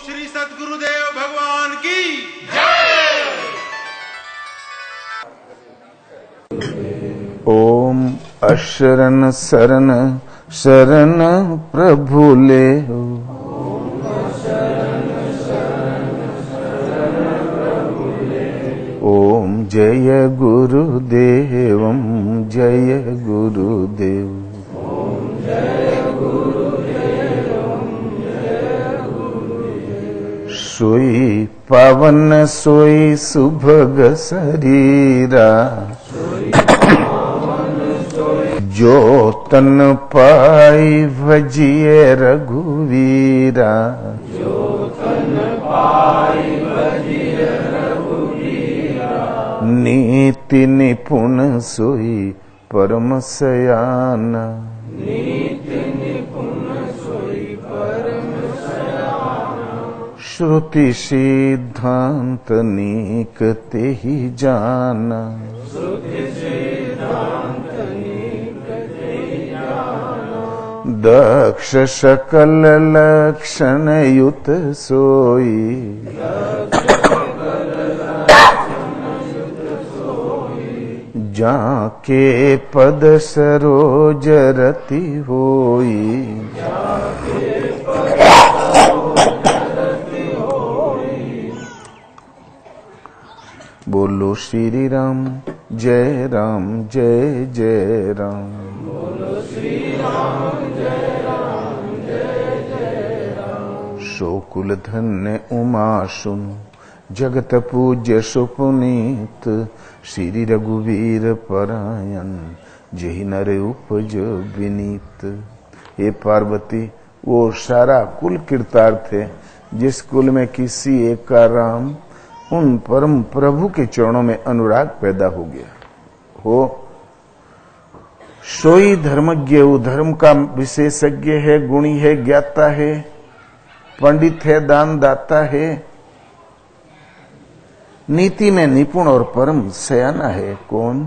श्री सद्गुरुदेव भगवान की ओम अशरण शरण शरण प्रभु ले हो। ओम जय गुरुदेव जय गुरुदेव। सोई पावन सोई सुभग शरीरा, जो तन पाई भजिए रघुवीरा। नीति निपुण सोई परम सयाना, श्रुति सिद्धांत नीक ते ही जाना। दक्ष सकल लक्षण युत सोई, जाके पद सरोज रति होई। बोलो श्री राम जय राम जय जय राम। बोलो श्री राम जय राम जय जय राम। शोकुल धन्य उमा सुनु, जगत पूज्य सुपुनीत। श्री रघुवीर परायण, जहि नर उपज विनीत। हे पार्वती, वो सारा कुल कृतार्थ है जिस कुल में किसी एक का राम उन परम प्रभु के चरणों में अनुराग पैदा हो गया हो। सोई धर्मज्ञ, वो धर्म का विशेषज्ञ है, गुणी है, ज्ञाता है, पंडित है, दान दाता है, नीति में निपुण और परम सयाना है। कौन?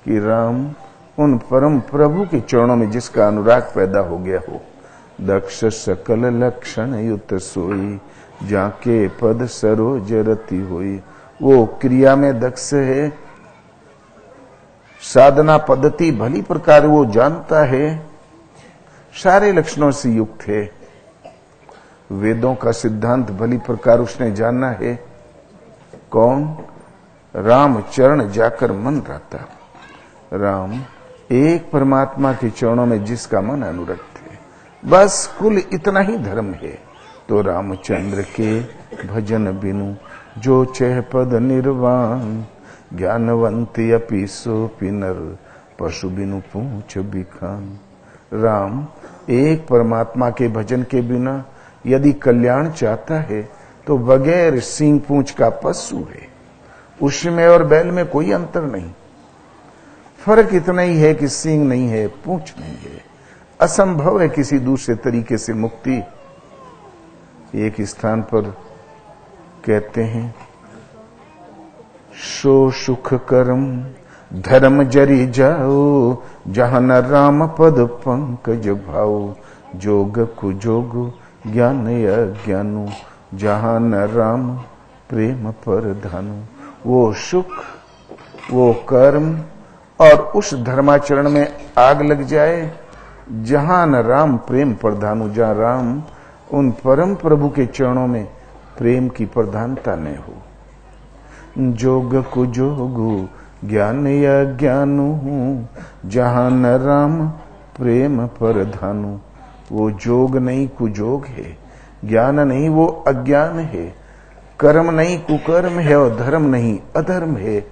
कि राम उन परम प्रभु के चरणों में जिसका अनुराग पैदा हो गया हो। दक्ष सकल लक्षण युत सोई, जाके पद सरोज रति होई। वो क्रिया में दक्ष है, साधना पद्धति भली प्रकार वो जानता है, सारे लक्षणों से युक्त है। वेदों का सिद्धांत भली प्रकार उसने जाना है। कौन? राम चरण जाकर मन रहता। राम एक परमात्मा के चरणों में जिसका मन अनुरक्त है, बस कुल इतना ही धर्म है। तो रामचंद्र के भजन बिनु जो चह पद निर्वाण, ज्ञानवंती अपि सो पिनर पशु बिनु पूछ बिखान। राम एक परमात्मा के भजन के बिना यदि कल्याण चाहता है तो बगैर सींग पूंछ का पशु है। उसमें और बैल में कोई अंतर नहीं, फर्क इतना ही है कि सींग नहीं है, पूंछ नहीं है। असंभव है किसी दूसरे तरीके से मुक्ति। एक स्थान पर कहते हैं, सो सुख कर्म धर्म जरी जाओ, जहां न राम पद पंकज भाओ। जोग कुजोग ज्ञान अज्ञानु, जहां न राम प्रेम पर धानु। वो सुख, वो कर्म और उस धर्माचरण में आग लग जाए जहां न राम प्रेम प्रधानु, जहां राम उन परम प्रभु के चरणों में प्रेम की प्रधानता न हो। जोग कुजोगु ज्ञान या ज्ञानु, जहां न राम प्रेम प्रधानु। वो जोग नहीं कुजोग है, ज्ञान नहीं वो अज्ञान है, कर्म नहीं कुकर्म है और धर्म नहीं अधर्म है।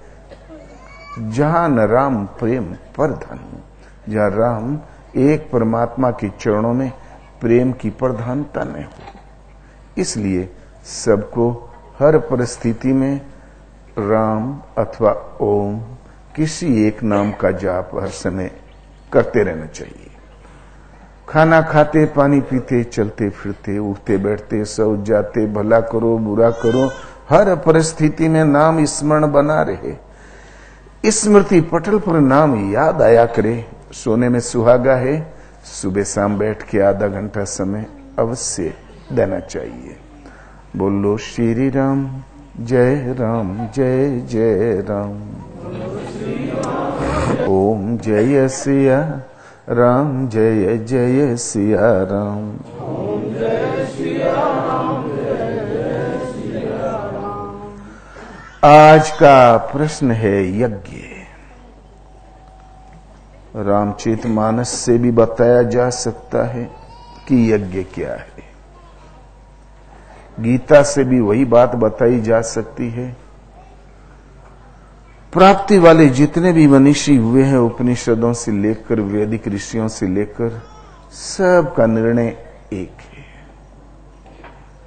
जहां न राम प्रेम प्रधानु, जहां राम एक परमात्मा के चरणों में प्रेम की प्रधानता न हो। इसलिए सबको हर परिस्थिति में राम अथवा ओम किसी एक नाम का जाप हर समय करते रहना चाहिए। खाना खाते, पानी पीते, चलते फिरते, उठते बैठते, सो जाते, भला करो बुरा करो, हर परिस्थिति में नाम स्मरण बना रहे। स्मृति पटल पर नाम याद आया करे। सोने में सुहागा है, सुबह शाम बैठ के आधा घंटा समय अवश्य देना चाहिए। बोलो श्री राम जय जय राम। ओम जय सिया राम जय जय सिया राम। आज का प्रश्न है यज्ञ। रामचरितमानस से भी बताया जा सकता है कि यज्ञ क्या है। गीता से भी वही बात बताई जा सकती है। प्राप्ति वाले जितने भी मनीषी हुए हैं, उपनिषदों से लेकर वैदिक ऋषियों से लेकर, सब का निर्णय एक है।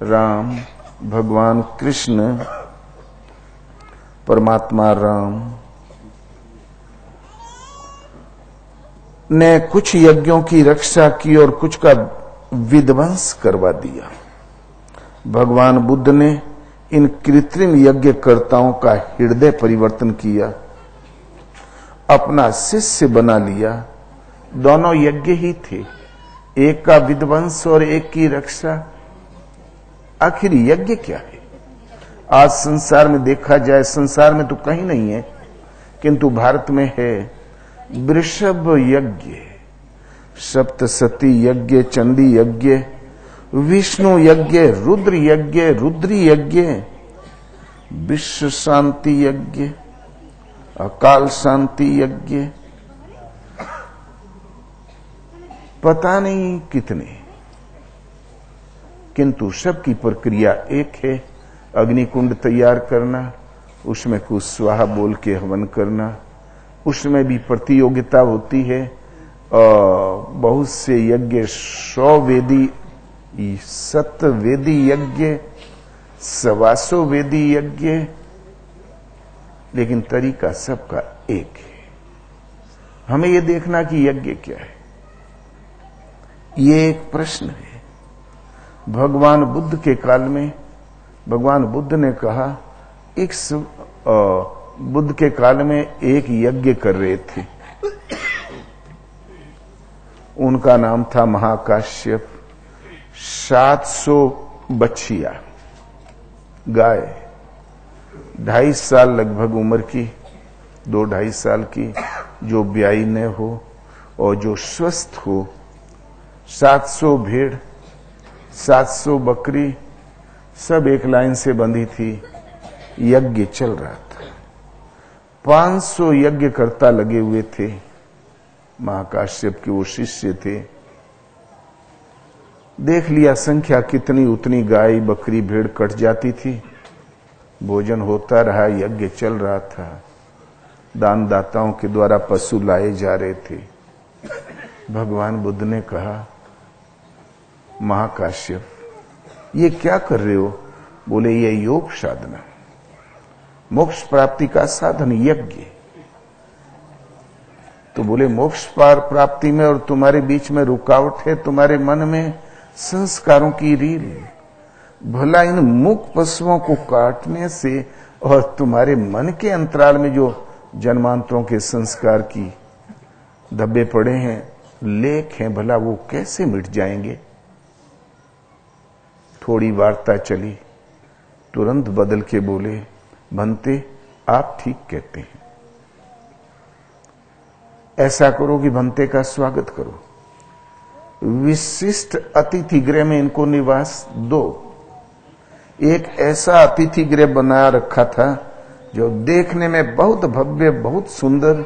राम, भगवान कृष्ण, परमात्मा राम ने कुछ यज्ञों की रक्षा की और कुछ का विध्वंस करवा दिया। भगवान बुद्ध ने इन कृत्रिम यज्ञकर्ताओं का हृदय परिवर्तन किया, अपना शिष्य बना लिया। दोनों यज्ञ ही थे, एक का विध्वंस और एक की रक्षा। आखिर यज्ञ क्या है? आज संसार में देखा जाए, संसार में तो कहीं नहीं है, किंतु भारत में है वृषभ यज्ञ, सप्तसती यज्ञ, चंडी यज्ञ, विष्णु यज्ञ, रुद्र यज्ञ, रुद्री यज्ञ, विश्व शांति यज्ञ, अकाल शांति यज्ञ, पता नहीं कितने, किंतु सबकी प्रक्रिया एक है। अग्निकुंड तैयार करना, उसमें कुछ स्वाहा बोल के हवन करना, उसमें भी प्रतियोगिता होती है। बहुत से यज्ञ 100 वेदी, 7 वेदी यज्ञ, 125 वेदी यज्ञ, लेकिन तरीका सबका एक है। हमें यह देखना कि यज्ञ क्या है। ये एक प्रश्न है। भगवान बुद्ध के काल में भगवान बुद्ध ने कहा, बुद्ध के काल में एक यज्ञ कर रहे थे, उनका नाम था महाकाश्यप। 700 बछिया गाय, 2.5 साल लगभग उम्र की, 2-2.5 साल की, जो ब्याई न हो और जो स्वस्थ हो, 700 भेड़, 700 बकरी, सब एक लाइन से बंधी थी। यज्ञ चल रहा था। 500 यज्ञकर्ता लगे हुए थे। महाकाश्यप के वो शिष्य थे। देख लिया संख्या कितनी, उतनी गाय बकरी भेड़ कट जाती थी। भोजन होता रहा, यज्ञ चल रहा था। दान दाताओं के द्वारा पशु लाए जा रहे थे। भगवान बुद्ध ने कहा, महाकाश्यप ये क्या कर रहे हो? बोले ये योग साधना, मोक्ष प्राप्ति का साधन यज्ञ। तो बोले मोक्ष प्राप्ति में और तुम्हारे बीच में रुकावट है, तुम्हारे मन में संस्कारों की रील। भला इन मूक पशुओं को काटने से और तुम्हारे मन के अंतराल में जो जन्मांतरों के संस्कार की धब्बे पड़े हैं, लेख हैं, भला वो कैसे मिट जाएंगे? थोड़ी वार्ता चली, तुरंत बदल के बोले, भंते आप ठीक कहते हैं। ऐसा करो कि भंते का स्वागत करो, विशिष्ट अतिथि गृह में इनको निवास दो। एक ऐसा अतिथि गृह बना रखा था जो देखने में बहुत भव्य, बहुत सुंदर,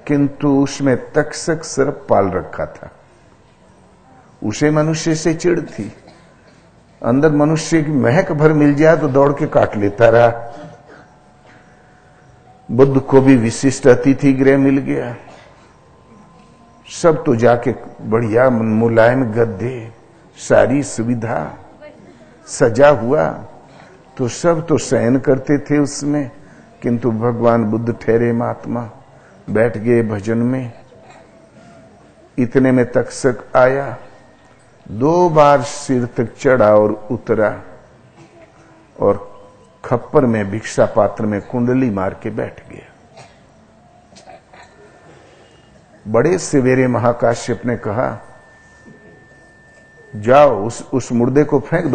किंतु उसमें तक्षक सर्प पाल रखा था। उसे मनुष्य से चिढ़ थी। अंदर मनुष्य की महक भर मिल जाए तो दौड़ के काट लेता रहा। बुद्ध को भी विशिष्ट अतिथि गृह मिल गया। सब तो जाके बढ़िया मुलायम गद्दे, सारी सुविधा सजा हुआ, तो सब तो शयन करते थे उसमें, किंतु भगवान बुद्ध ठहरे महात्मा, बैठ गए भजन में। इतने में तक्षक आया, 2 बार सिर तक चढ़ा और उतरा और खप्पर में भिक्षा पात्र में कुंडली मार के बैठ गया। बड़े सवेरे महाकाश्यप ने कहा, जाओ उस मुर्दे को फेंक दो।